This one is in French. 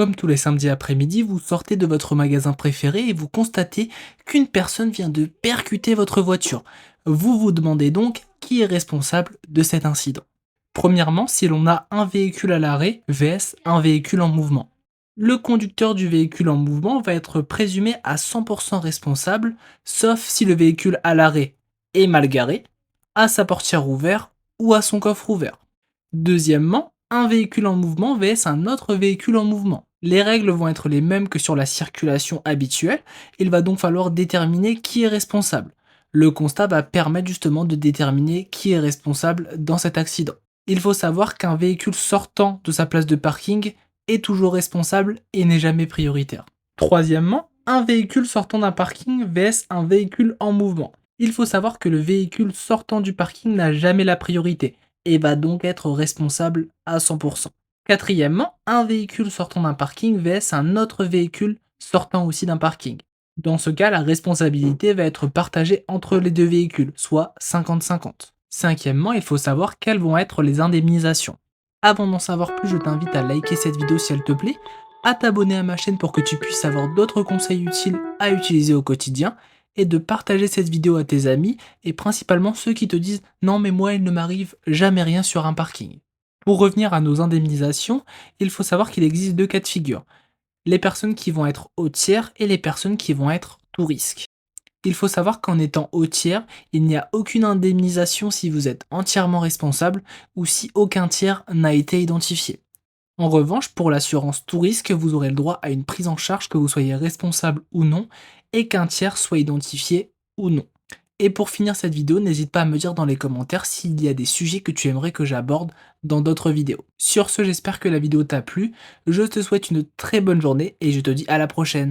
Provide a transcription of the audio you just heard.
Comme tous les samedis après-midi, vous sortez de votre magasin préféré et vous constatez qu'une personne vient de percuter votre voiture. Vous vous demandez donc qui est responsable de cet incident. Premièrement, si l'on a un véhicule à l'arrêt vs un véhicule en mouvement. Le conducteur du véhicule en mouvement va être présumé à 100% responsable, sauf si le véhicule à l'arrêt est mal garé, a sa portière ouverte ou a son coffre ouvert. Deuxièmement, un véhicule en mouvement vs un autre véhicule en mouvement. Les règles vont être les mêmes que sur la circulation habituelle, il va donc falloir déterminer qui est responsable. Le constat va permettre justement de déterminer qui est responsable dans cet accident. Il faut savoir qu'un véhicule sortant de sa place de parking est toujours responsable et n'est jamais prioritaire. Troisièmement, un véhicule sortant d'un parking vs un véhicule en mouvement. Il faut savoir que le véhicule sortant du parking n'a jamais la priorité et va donc être responsable à 100%. Quatrièmement, un véhicule sortant d'un parking vs un autre véhicule sortant aussi d'un parking. Dans ce cas, la responsabilité va être partagée entre les deux véhicules, soit 50-50. Cinquièmement, il faut savoir quelles vont être les indemnisations. Avant d'en savoir plus, je t'invite à liker cette vidéo si elle te plaît, à t'abonner à ma chaîne pour que tu puisses avoir d'autres conseils utiles à utiliser au quotidien, et de partager cette vidéo à tes amis, et principalement ceux qui te disent « Non mais moi il ne m'arrive jamais rien sur un parking ». Pour revenir à nos indemnisations, il faut savoir qu'il existe deux cas de figure. Les personnes qui vont être au tiers et les personnes qui vont être tout risque. Il faut savoir qu'en étant au tiers, il n'y a aucune indemnisation si vous êtes entièrement responsable ou si aucun tiers n'a été identifié. En revanche, pour l'assurance tout risque, vous aurez le droit à une prise en charge que vous soyez responsable ou non et qu'un tiers soit identifié ou non. Et pour finir cette vidéo, n'hésite pas à me dire dans les commentaires s'il y a des sujets que tu aimerais que j'aborde dans d'autres vidéos. Sur ce, j'espère que la vidéo t'a plu, je te souhaite une très bonne journée et je te dis à la prochaine.